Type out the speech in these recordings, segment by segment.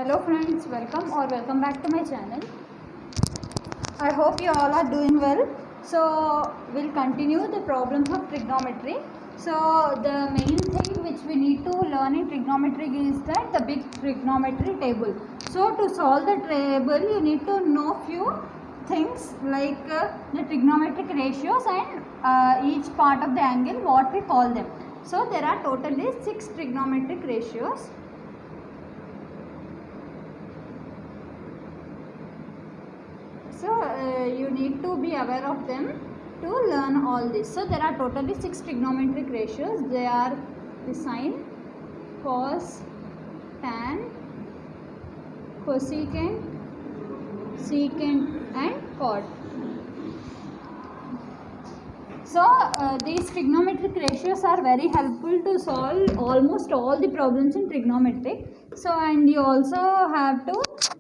Hello friends, welcome back to my channel. I hope you all are doing well. So we'll continue the problems of trigonometry. So the main thing which we need to learn in trigonometry is that the big trigonometry table. So to solve the table you need to know few things like the trigonometric ratios and each part of the angle, what we call them. So there are totally 6 trigonometric ratios. So you need to be aware of them to learn all this. So there are totally 6 trigonometric ratios. They are the sine, cos, tan, cosecant, secant and cot. So these trigonometric ratios are very helpful to solve almost all the problems in trigonometry. So and you also have to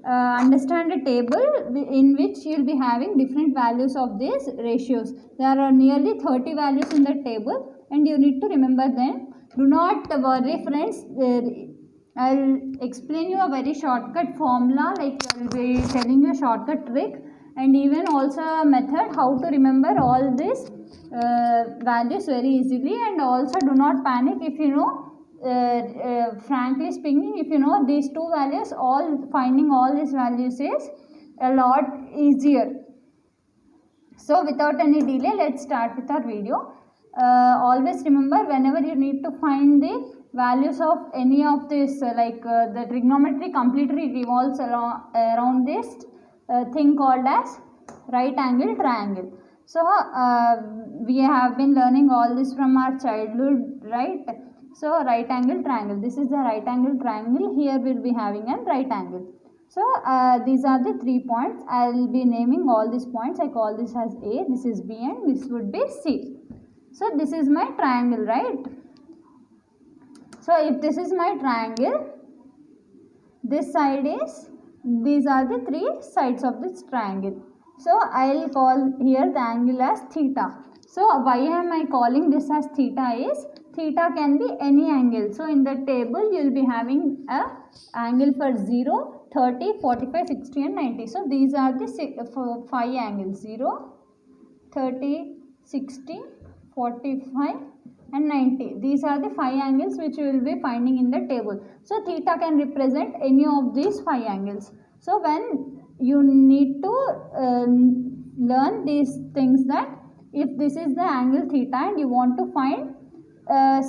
understand a table in which you will be having different values of these ratios. There are nearly 30 values in the table and you need to remember them. Do not worry friends, I'll explain you a very shortcut formula, like I will be telling you a shortcut trick and even also a method how to remember all these values very easily. And also do not panic if you know frankly speaking, if you know these two values, finding all these values is a lot easier. So without any delay, let's start with our video. Always remember, whenever you need to find the values of any of this the trigonometry completely revolves around this thing called as right angle triangle. So we have been learning all this from our childhood, right? So right angle triangle, this is the right angle triangle. Here we will be having a right angle. So these are the 3 points. I will be naming all these points. I call this as A, this is B and this would be C. So this is my triangle, right? So if this is my triangle, this side is, these are the 3 sides of this triangle. So I will call here the angle as theta. So why am I calling this as theta is, theta can be any angle. So in the table you will be having a angle for 0, 30, 45, 60 and 90. So these are the 5 angles, 0, 30, 60, 45 and 90. These are the 5 angles which you will be finding in the table. So theta can represent any of these 5 angles. So when you need to learn these things, that if this is the angle theta and you want to find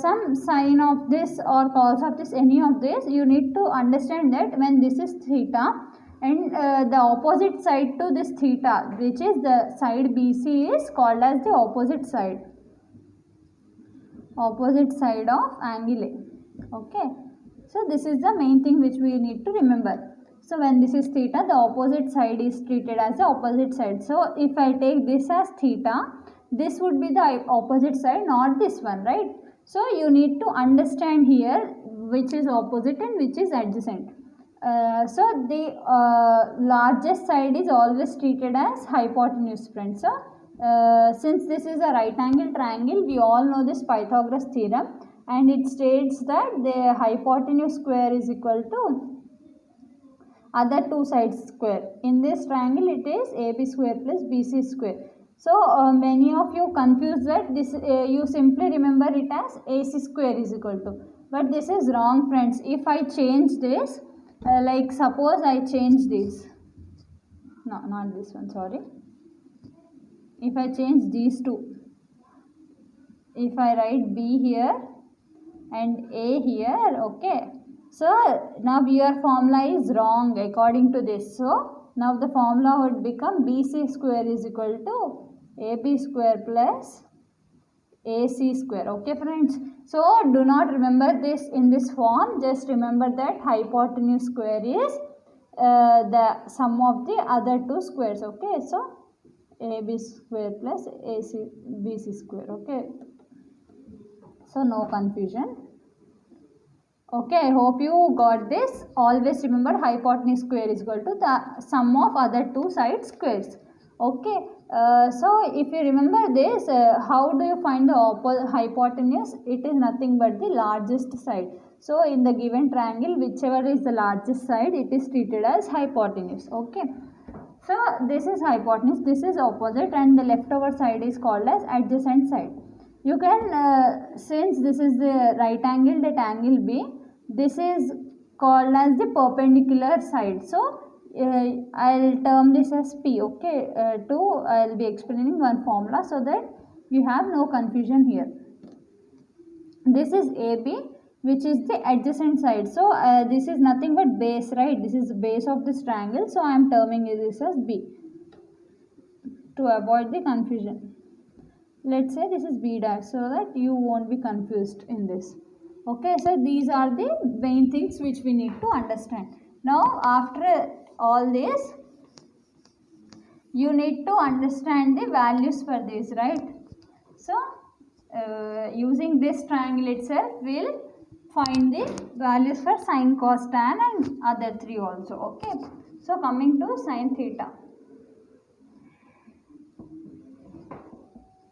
some sine of this or cos of this, any of this, you need to understand that when this is theta and the opposite side to this theta, which is the side BC, is called as the opposite side of angle A. Okay, so this is the main thing which we need to remember. So when this is theta, the opposite side is treated as the opposite side. So if I take this as theta, this would be the opposite side, not this one, right? So you need to understand here which is opposite and which is adjacent. So the largest side is always treated as hypotenuse, friends. So since this is a right angle triangle, we all know this Pythagoras theorem, and it states that the hypotenuse square is equal to other two sides square. In this triangle it is AB square plus BC square. So many of you confuse that. This you simply remember it as AC square is equal to, but this is wrong, friends. If I change this, like suppose I change this, no, not this one, sorry. If I change these two, if I write B here and A here, okay. So now your formula is wrong according to this. So now the formula would become BC square is equal to AB square plus AC square. Okay friends. So do not remember this in this form. Just remember that hypotenuse square is the sum of the other two squares. Okay. So AB square plus BC square. Okay. So no confusion. Okay, I hope you got this. Always remember hypotenuse square is equal to the sum of other two side squares. Okay, so if you remember this, how do you find the hypotenuse? It is nothing but the largest side. So in the given triangle, whichever is the largest side, it is treated as hypotenuse. Okay. So this is hypotenuse, this is opposite, and the leftover side is called as adjacent side. You can, since this is the right angle, that angle B, this is called as the perpendicular side. So I'll term this as P. Okay. I'll be explaining one formula so that you have no confusion here. This is AB, which is the adjacent side. So this is nothing but base, right? This is the base of this triangle. So I am terming this as B to avoid the confusion. Let's say this is B dash so that you won't be confused in this. Okay, so these are the main things which we need to understand. Now after all this, you need to understand the values for this, right? So using this triangle itself, we'll find the values for sine, cos, tan and other three also. Okay, so coming to sine theta,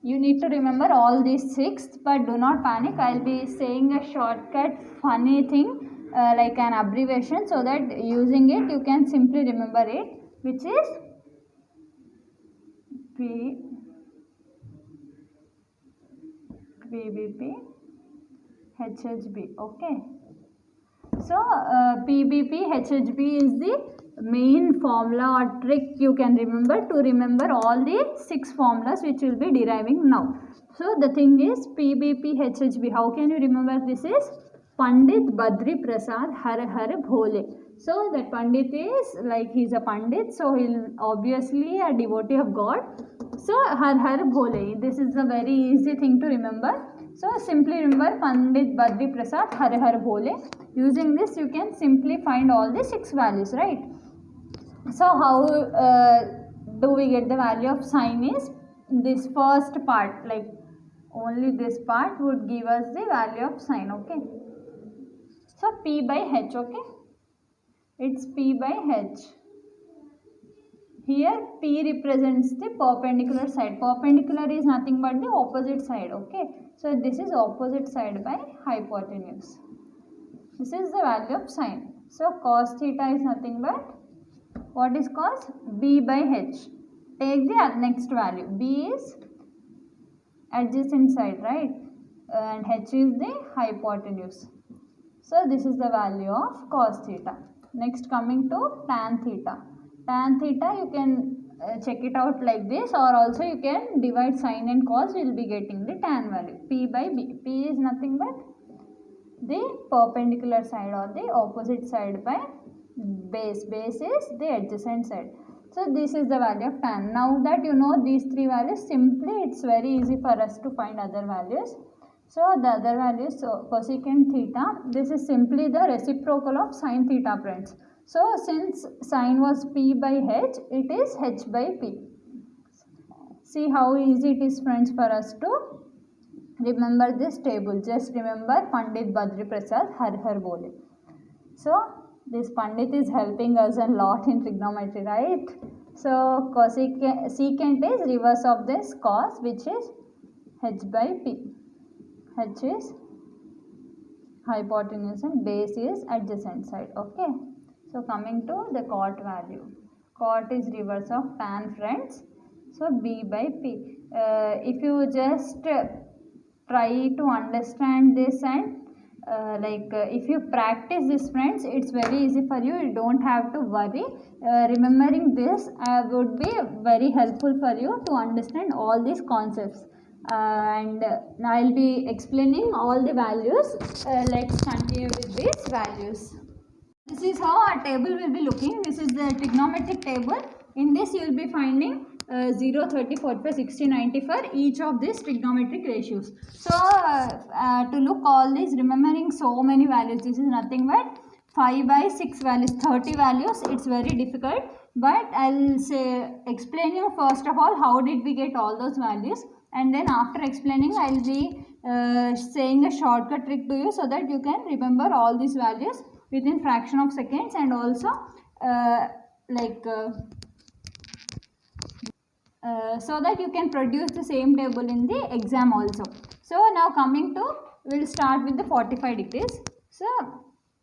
you need to remember all these six, but do not panic. I'll be saying a shortcut funny thing like an abbreviation, so that using it you can simply remember it, which is PBP HHB. Okay, so PBP HHB is the main formula or trick you can remember to remember all the six formulas which will be deriving now. So the thing is PBP HHB, how can you remember? This is Pandit Badri Prasad Har Har Bhole. So that Pandit is like he's a Pandit, so he'll obviously a devotee of God. So Har Har Bhole, this is a very easy thing to remember. So simply remember Pandit Badri Prasad Har Har Bhole. Using this you can simply find all the six values, right? So how do we get the value of sine is this first part, like only this part would give us the value of sine. Okay, so P by H. Okay, it's P by H. Here P represents the perpendicular side. Perpendicular is nothing but the opposite side. Okay, so this is opposite side by hypotenuse. This is the value of sine. So cos theta is nothing but, what is cos? B by H. Take the next value. B is adjacent side, right? And H is the hypotenuse. So this is the value of cos theta. Next coming to tan theta. Tan theta you can check it out like this, or also you can divide sine and cos, you will be getting the tan value. P by B. P is nothing but the perpendicular side or the opposite side by base. Base is the adjacent side. So this is the value of tan. Now that you know these three values, simply it's very easy for us to find other values. So the other values, so cosecant theta, this is simply the reciprocal of sine theta, friends. So since sine was P by H, it is H by P. See how easy it is, friends, for us to remember this table. Just remember Pandit Badri Prasad Har Har Bole. So this Pandit is helping us a lot in trigonometry, right? So secant is reverse of this cos, which is H by P. H is hypotenuse and base is adjacent side. Okay. So coming to the cot value. Cot is reverse of tan, friends. So B by P. If you just try to understand this and if you practice this, friends, it's very easy for you. You don't have to worry. Remembering this would be very helpful for you to understand all these concepts. And I'll be explaining all the values. Let's continue with these values. This is how our table will be looking. This is the trigonometric table. In this you will be finding 0, 30, 45, 60, 90 for each of these trigonometric ratios. So to look all these, remembering so many values, this is nothing but 5 by 6 values, 30 values. It's very difficult, but I'll explain you first of all how did we get all those values, and then after explaining I'll be saying a shortcut trick to you so that you can remember all these values within fraction of seconds, and also so that you can produce the same table in the exam also. So now coming to, we'll start with the 45 degrees. So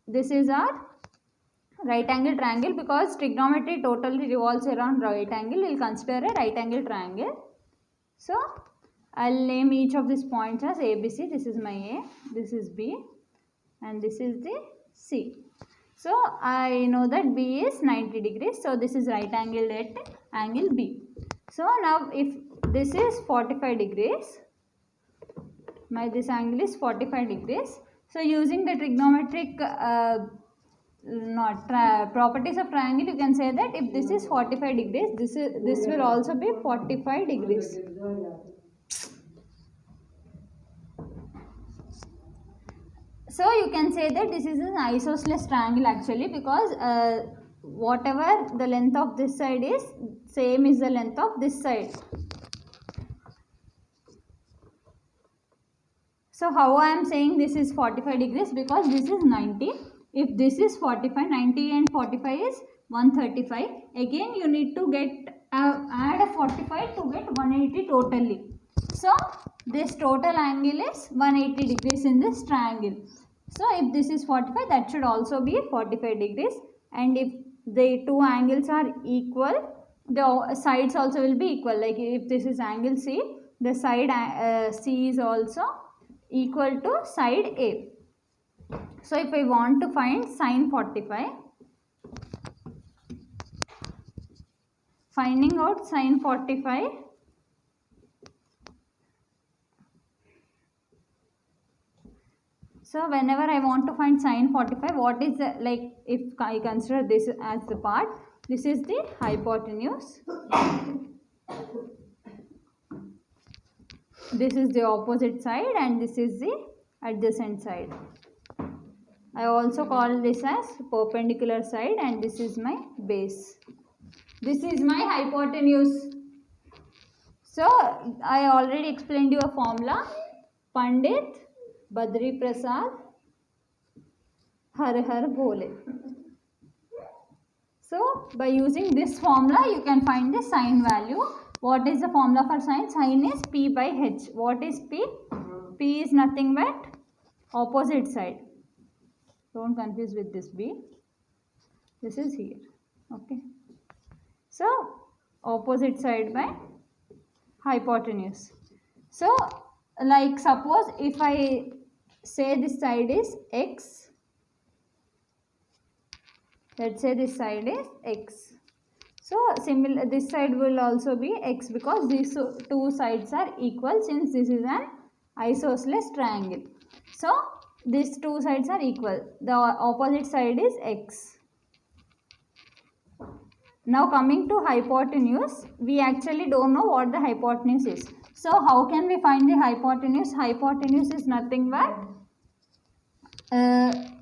this is our right angle triangle. Because trigonometry totally revolves around right angle, we'll consider a right angle triangle. So I'll name each of these points as ABC. This is my A, this is B, and this is the C. So I know that B is 90 degrees. So this is right angle at angle B. So now if this is 45 degrees, this angle is 45 degrees. So using the trigonometric properties of triangle, you can say that if this is 45 degrees, this will also be 45 degrees. So you can say that this is an isosceles triangle actually, because whatever the length of this side is, same is the length of this side. So how I am saying this is 45 degrees? Because this is 90. If this is 45, 90 and 45 is 135. Again you need to get add a 45 to get 180 totally. So this total angle is 180 degrees in this triangle. So if this is 45, that should also be 45 degrees. And if the two angles are equal, the sides also will be equal. Like if this is angle C, the side C is also equal to side A. So if I want to find sine 45, finding out sine 45, so whenever I want to find sine 45, what is the, like if I consider this as the part, this is the hypotenuse, this is the opposite side, and this is the adjacent side. I also call this as perpendicular side, and this is my base. This is my hypotenuse. So I already explained you a formula. Pandit Badri Prasad Har Har Bole. So by using this formula, you can find the sine value. What is the formula for sine? Sine is P by H. What is P? P is nothing but opposite side. Don't confuse with this B. This is here. Okay. So opposite side by hypotenuse. So like suppose if I say this side is X. Let's say this side is X. So similar, this side will also be X, because these two sides are equal, since this is an isosceles triangle. So these two sides are equal. The opposite side is X. Now coming to hypotenuse, we actually don't know what the hypotenuse is. So how can we find the hypotenuse? Hypotenuse is nothing but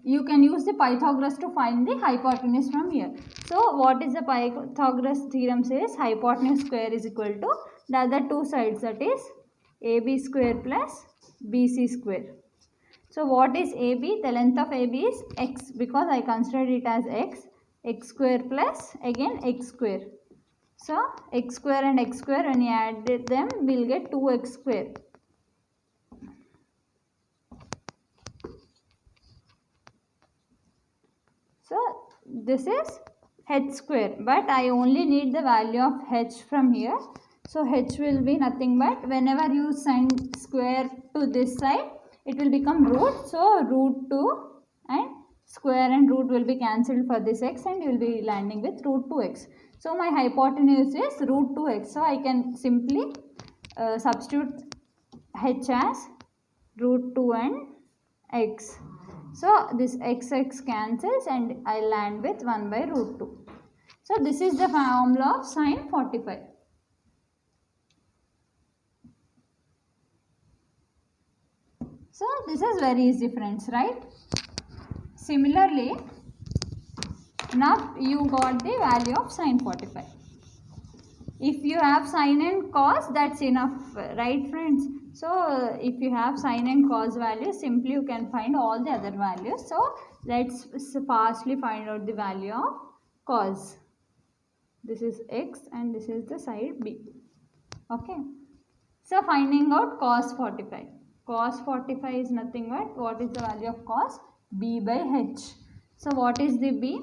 you can use the Pythagoras to find the hypotenuse from here. So what is the Pythagoras theorem says? Hypotenuse square is equal to the other two sides, that is AB square plus BC square. So what is AB? The length of AB is X, because I considered it as X square plus again X square. So X square and X square, when you add them, we will get 2X square. So this is H square, but I only need the value of H from here. So H will be nothing but, whenever you send square to this side, it will become root. So root 2 and square and root will be cancelled for this X, and you will be landing with root 2X. So my hypotenuse is root 2X. So I can simply substitute H as root 2 and X. So this X cancels, and I land with 1 by root 2. So this is the formula of sine 45. So this is very easy, friends, right? Similarly, now you got the value of sine 45. If you have sine and cos, that's enough, right, friends? So if you have sine and cos values, simply you can find all the other values. So let's fastly find out the value of cos. This is X and this is the side B. Okay. So finding out cos 45. Cos 45 is nothing but, what is the value of cos? b by h. So what is the b?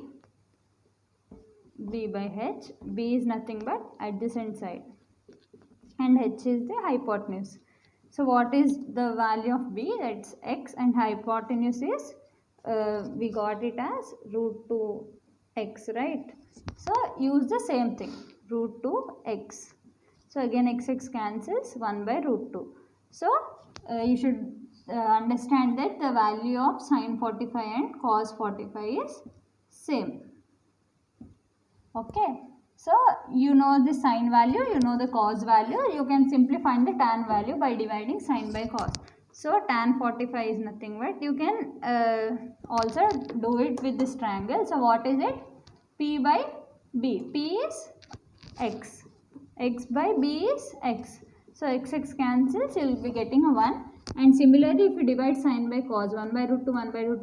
B by h. B is nothing but adjacent side and h is the hypotenuse. So what is the value of b? That's x, and hypotenuse is we got it as root 2 x, right? So use the same thing, root 2 x. So again x cancels, 1 by root 2. So you should understand that the value of sin 45 and cos 45 is same. Okay, so you know the sine value, you know the cos value, you can simply find the tan value by dividing sine by cos. So tan 45 is nothing but, you can also do it with this triangle. So what is it? P by B. P is x. X by B is x. So x cancels, you will be getting a 1. And similarly, if you divide sine by cos, 1 by root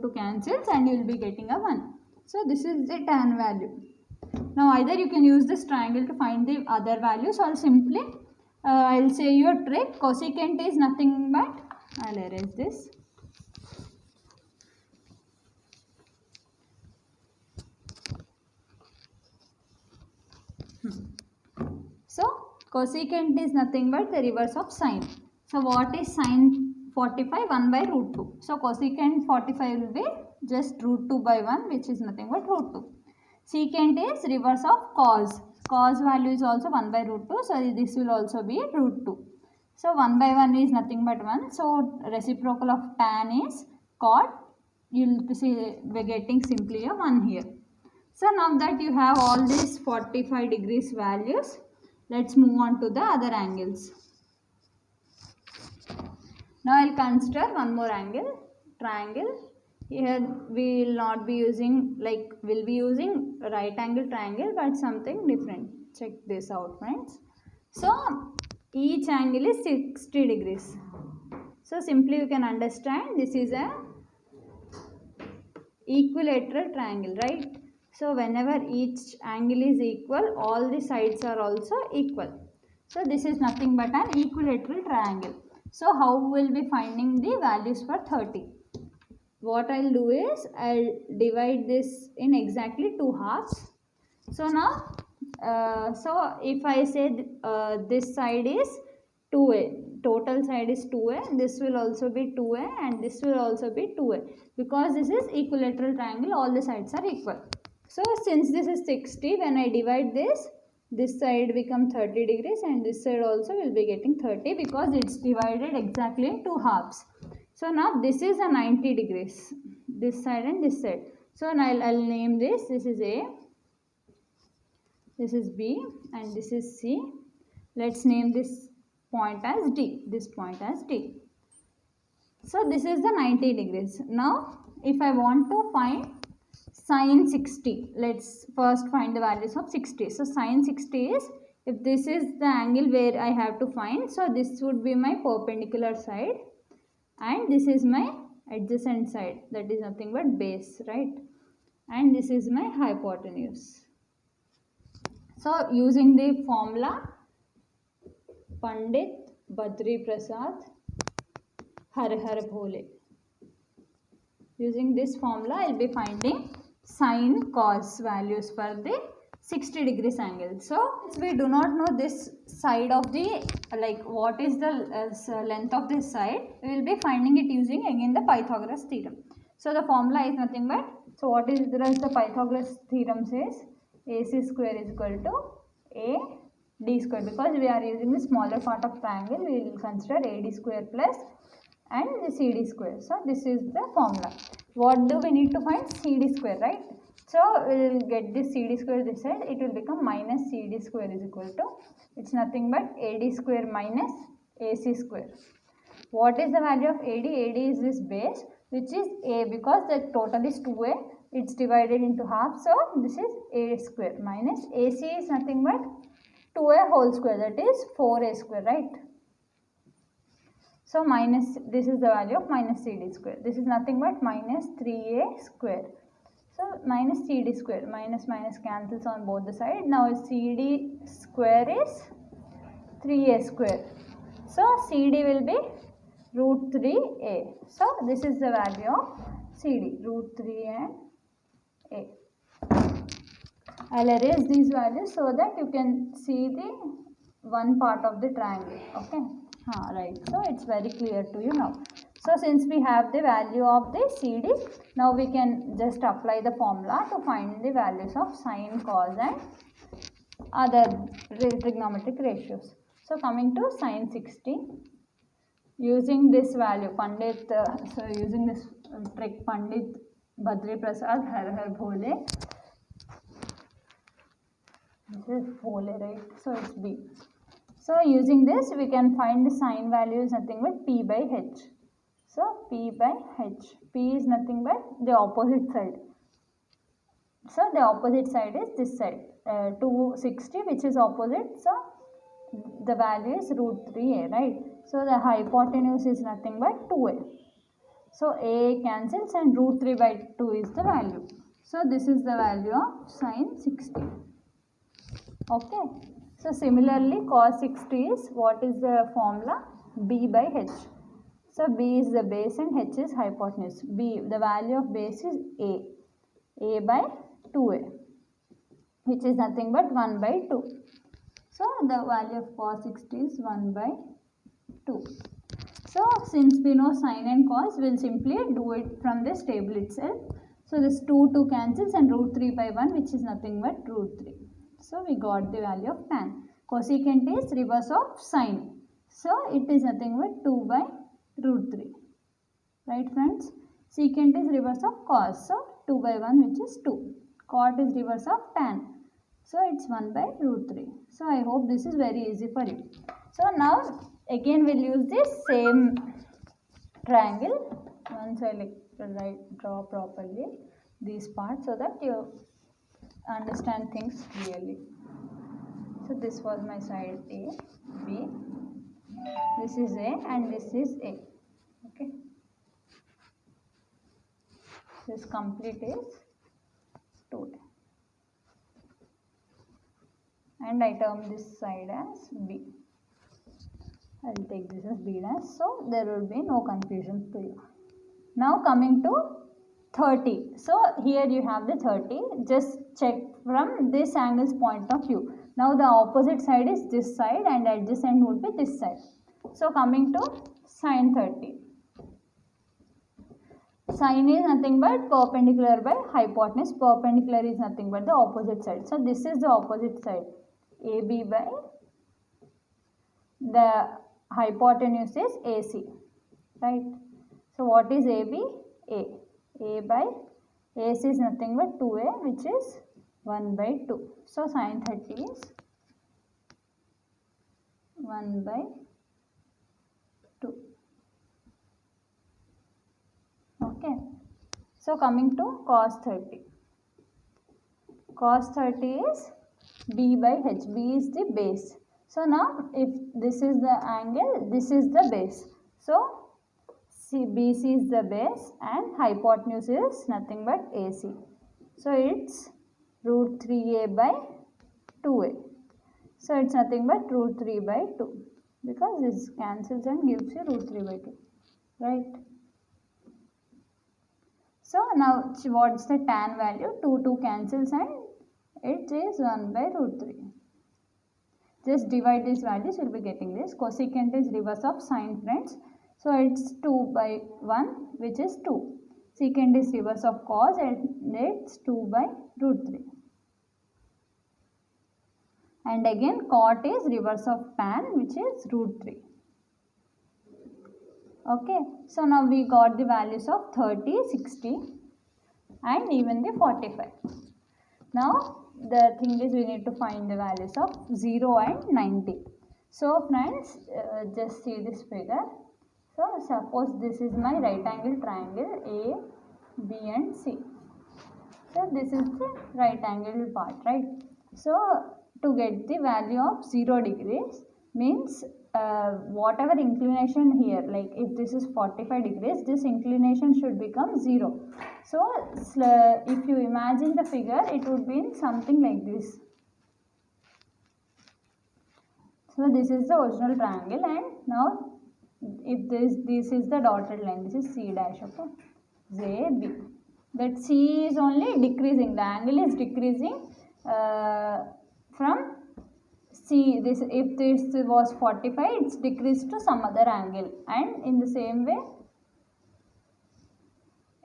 2 cancels and you will be getting a 1. So this is the tan value. Now either you can use this triangle to find the other values, or simply I will say you a trick. Cosecant is nothing but, I will erase this. So cosecant is nothing but the reverse of sine. So what is sine 45? 1 by root 2. So cosecant 45 will be just root 2 by 1, which is nothing but root 2. Secant is reverse of cos. Cos value is also 1 by root 2. So this will also be root 2. So 1 by 1 is nothing but 1. So reciprocal of tan is cot. You will see we are getting simply a 1 here. So now that you have all these 45 degrees values, let's move on to the other angles. Now I will consider one more angle, triangle. Here we will not be using, like we'll be using right angle triangle, but something different. Check this out, friends. So each angle is 60 degrees. So simply you can understand this is a equilateral triangle, right? So whenever each angle is equal, all the sides are also equal. So this is nothing but an equilateral triangle. So how will be finding the values for 30? What I'll do is I'll divide this in exactly 2 halves. So now, so if I say this side is 2a, total side is 2a, this will also be 2a and this will also be 2a, because this is equilateral triangle, all the sides are equal. So since this is 60, when I divide this side become 30 degrees and this side also will be getting 30, because it's divided exactly in 2 halves. So now this is a 90 degrees, this side and this side. So now I'll name this is A, this is B and this is C. Let's name this point as D, this point as D. So this is the 90 degrees. Now if I want to find sine 60, let's first find the values of 60. So sine 60 is, if this is the angle where I have to find, so this would be my perpendicular side and this is my adjacent side, that is nothing but base, right? And this is my hypotenuse. So using the formula Pandit Badri Prasad Har Har Bhole, using this formula I will be finding sine cos values for the 60 degrees angle. So we do not know this side of the, like what is the length of this side, we will be finding it using again the Pythagoras theorem. So the formula is nothing but, so what is the Pythagoras theorem says, AC square is equal to AD square, because we are using the smaller part of triangle, we will consider AD square plus and the CD square. So this is the formula. What do we need to find? CD square, right? So we will get this CD square this side, it will become minus CD square is equal to, it's nothing but AD square minus AC square. What is the value of AD? AD is this base, which is A, because the total is 2A, it's divided into half, so this is A square minus AC is nothing but 2A whole square, that is 4A square, right? So minus, this is the value of minus CD square, this is nothing but minus 3A square. So minus CD square, minus minus cancels on both the sides. Now CD square is 3A square. So CD will be root 3A. So this is the value of CD, root 3 and A. I'll erase these values so that you can see the one part of the triangle. Okay. Right. So it's very clear to you now. So since we have the value of the CD, now we can just apply the formula to find the values of sine, cos and other trigonometric ratios. So coming to sine 60, using this value, Pandit, using this trick, Pandit Badri Prasad Har Har Bhole. This is Bhole, right? So it's B. So using this, we can find the sine value is nothing but P by H. So P by H. P is nothing but the opposite side. So the opposite side is this side. 260, which is opposite. So the value is root 3a, right? So the hypotenuse is nothing but 2a. So a cancels and root 3 by 2 is the value. So this is the value of sine 60. Okay. So similarly cos 60 is, what is the formula? B by H. So B is the base and H is hypotenuse. B, the value of base is A. A by 2A, which is nothing but 1 by 2. So the value of cos 60 is 1 by 2. So since we know sine and cos, we will simply do it from this table itself. So this 2 cancels and root 3 by 1, which is nothing but root 3. So we got the value of tan. Cosecant is reverse of sine. So it is nothing but 2 by root 3. Right friends? Secant is reverse of cos. So 2 by 1, which is 2. Cot is reverse of tan. So it's 1 by root 3. So I hope this is very easy for you. So now again we'll use this same triangle. Once I draw properly these parts so that you understand things clearly. So this was my side A, B, this is A and this is A. Okay. This complete is 2A. And I term this side as B. I will take this as B dash, so there will be no confusion to you. Now coming to 30. So here you have the 30. Just check from this angle's point of view. Now the opposite side is this side and adjacent would be this side. So coming to sine 30. Sine is nothing but perpendicular by hypotenuse. Perpendicular is nothing but the opposite side. So this is the opposite side. AB by the hypotenuse is AC. Right. So what is AB? A. A by AC is nothing but 2A, which is 1 by 2. So sine 30 is 1 by 2. Okay. So coming to cos 30. Cos 30 is B by H. B is the base. So now if this is the angle, this is the base. So BC is the base and hypotenuse is nothing but AC. So it's root 3A by 2A. So it's nothing but root 3 by 2 because this cancels and gives you root 3 by 2. Right. So now what's the tan value? 2 cancels and it is 1 by root 3. Just divide these values, you will be getting this. Cosecant is reverse of sine, friends. So it's 2 by 1, which is 2. Secant is reverse of cos and it's 2 by root 3. And again cot is reverse of tan, which is root 3. Okay. So now we got the values of 30, 60 and even the 45. Now the thing is we need to find the values of 0 and 90. So friends, just see this figure. So suppose this is my right angle triangle A, B and C. So this is the right angle part, right? So to get the value of 0 degrees means whatever inclination here, like if this is 45 degrees, this inclination should become 0. So if you imagine the figure, it would be something like this. So this is the original triangle and now if this is the dotted line, this is C dash, okay. AB. That C is only decreasing. The angle is decreasing from C. This, if this was 45, it's decreased to some other angle. And in the same way,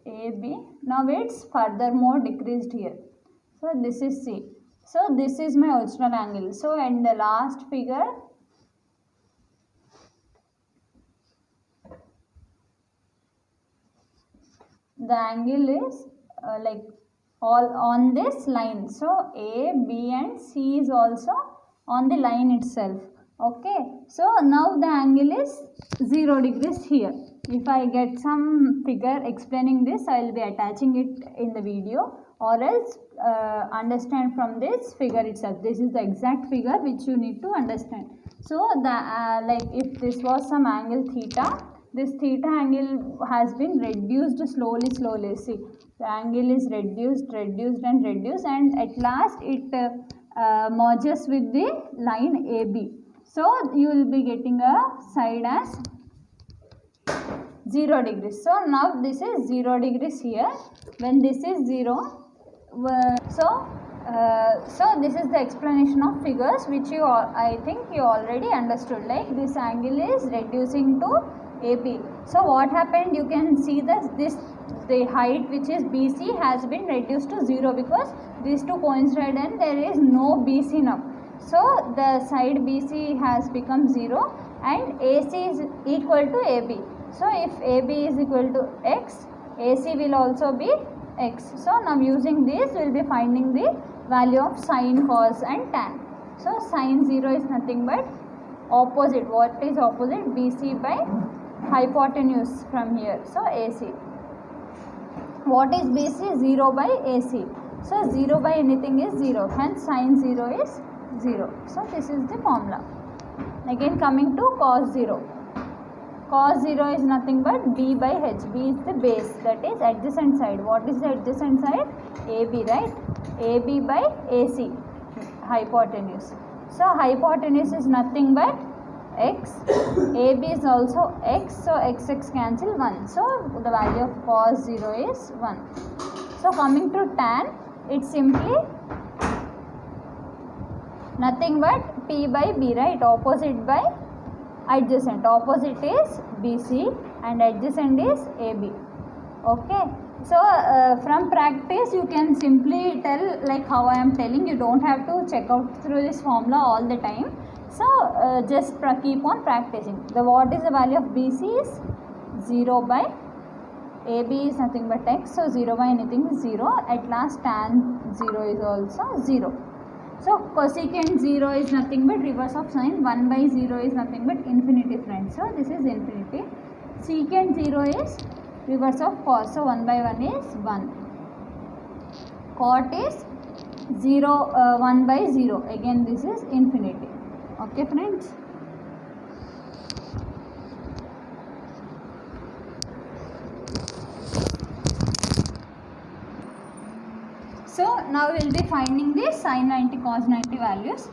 AB. Now it's furthermore decreased here. So this is C. So this is my original angle. So in the last figure, the angle is like all on this line. So A, B and C is also on the line itself. Okay. So now the angle is 0 degrees here. If I get some figure explaining this, I will be attaching it in the video, or else understand from this figure itself. This is the exact figure which you need to understand. So the like if this was some angle theta, this theta angle has been reduced slowly. See, the angle is reduced and at last it merges with the line AB. So you will be getting a side as 0 degrees. So now this is 0 degrees here. When this is 0, so this is the explanation of figures which you all, I think you already understood. Like this angle is reducing to AB. So what happened? You can see that the height which is BC has been reduced to 0 because these two coincide and there is no BC now. So the side BC has become 0 and AC is equal to AB. So if AB is equal to X, AC will also be X. So now using this we will be finding the value of sine, cos and tan. So sine 0 is nothing but opposite. What is opposite? BC by hypotenuse from here. So AC. What is BC? 0 by AC. So 0 by anything is 0. Hence sine 0 is 0. So this is the formula. Again coming to cos 0. Cos 0 is nothing but B by H. B is the base, that is adjacent side. What is the adjacent side? AB, right? AB by AC, hypotenuse. So hypotenuse is nothing but X. AB is also X. So X cancel 1. So the value of cos 0 is 1. So coming to tan, it's simply nothing but P by B, right? Opposite by adjacent. Opposite is BC and adjacent is AB. Okay. So from practice you can simply tell like how I am telling. You don't have to check out through this formula all the time. So just keep on practicing. What is the value of BC is 0 by AB is nothing but X. So 0 by anything is 0. At last tan 0 is also 0. So cosecant 0 is nothing but reverse of sine. 1 by 0 is nothing but infinity, friends. So this is infinity. Secant 0 is reverse of cos. So 1 by 1 is 1. Cot is 1 by 0. Again this is infinity. Okay, friends. So now we will be finding the sin 90 cos 90 values.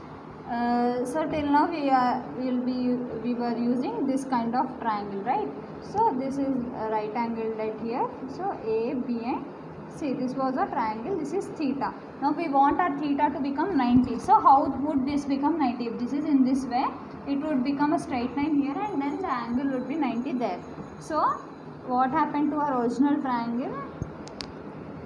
So till now we were using this kind of triangle, right? So this is a right angle right here. So A, B and C. This was a triangle. This is theta. Now we want our theta to become 90. So how would this become 90? If this is in this way, it would become a straight line here and then the angle would be 90 there. So what happened to our original triangle?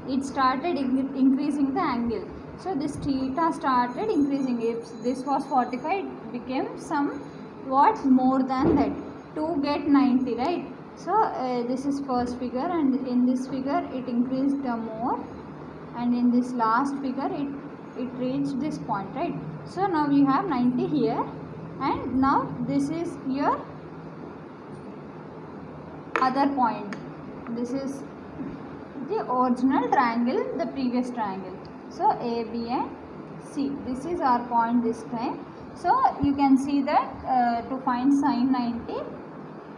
It started increasing the angle. So this theta started increasing. If this was 45, it became somewhat more than that to get 90, right? So this is first figure, and in this figure it increased more, and in this last figure it reached this point, right? So now you have 90 here, and now this is your other point. This is the original triangle, the previous triangle. So A, B and C. This is our point this time. So you can see that to find sin 90,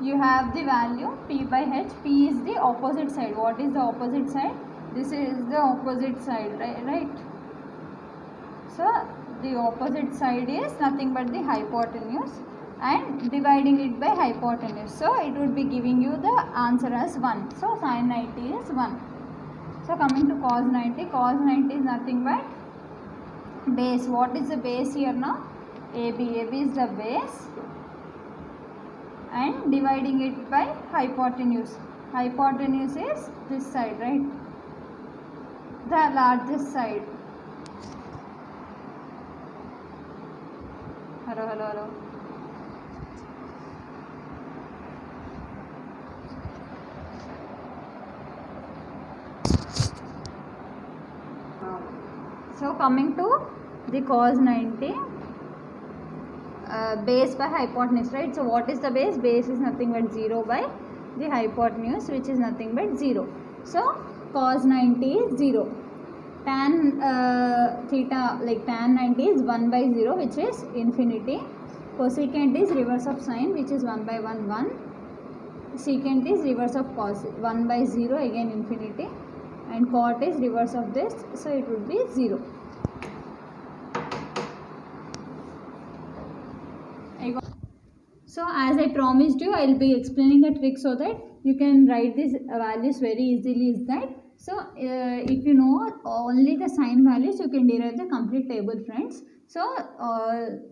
you have the value P by H. P is the opposite side. What is the opposite side? This is the opposite side, right? So the opposite side is nothing but the hypotenuse, and dividing it by hypotenuse. So it would be giving you the answer as 1. So sin 90 is 1. So coming to cos 90, cos 90 is nothing but base. What is the base here now? AB. AB is the base and dividing it by hypotenuse. Hypotenuse is this side, right? The largest side. Hello. So coming to the cos 90, base by hypotenuse, right? So what is the base? Base is nothing but 0 by the hypotenuse, which is nothing but 0. So cos 90 is 0. Tan theta, like tan 90 is 1 by 0, which is infinity. Cosecant is reverse of sine, which is 1 by 1, 1. Secant is reverse of cos, 1 by 0, again infinity. And cot is reverse of this, so it would be 0. So as I promised you, I will be explaining a trick so that you can write these values very easily. Is that so? If you know only the sine values, you can derive the complete table, friends. So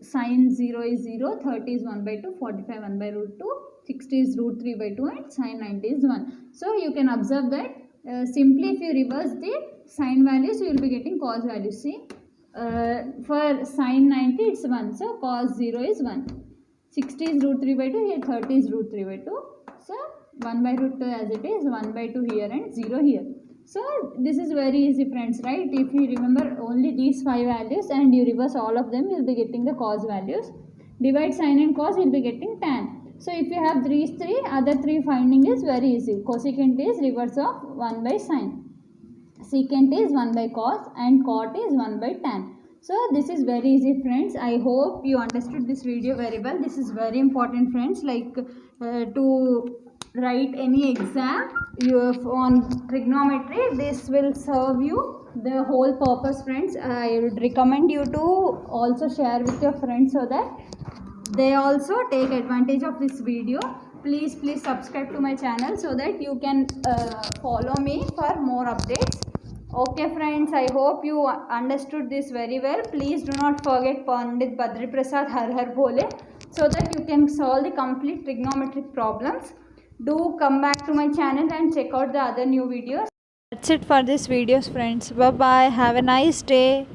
sine 0 is 0, 30 is 1 by 2, 45 1 by root 2, 60 is root 3 by 2, and sine 90 is 1. So you can observe that simply if you reverse the sine values, you will be getting cos values. See, for sine 90 it's 1, so cos 0 is 1. 60 is root 3 by 2, here 30 is root 3 by 2. So 1 by root 2 as it is, 1 by 2 here and 0 here. So this is very easy, friends, right? If you remember only these 5 values and you reverse all of them, you will be getting the cos values. Divide sine and cos, you will be getting tan. So if you have these 3, other 3 finding is very easy. Cosecant is reverse of 1 by sine. Secant is 1 by cos and cot is 1 by tan. So this is very easy, friends. I hope you understood this video very well. This is very important, friends, like to write any exam on trigonometry. This will serve you the whole purpose, friends. I would recommend you to also share with your friends so that they also take advantage of this video. Please subscribe to my channel so that you can follow me for more updates. Okay, friends, I hope you understood this very well. Please do not forget Pandit Badri Prasad Har Har Bole so that you can solve the complete trigonometric problems. Do come back to my channel and check out the other new videos. That's it for this videos, friends. Bye bye. Have a nice day.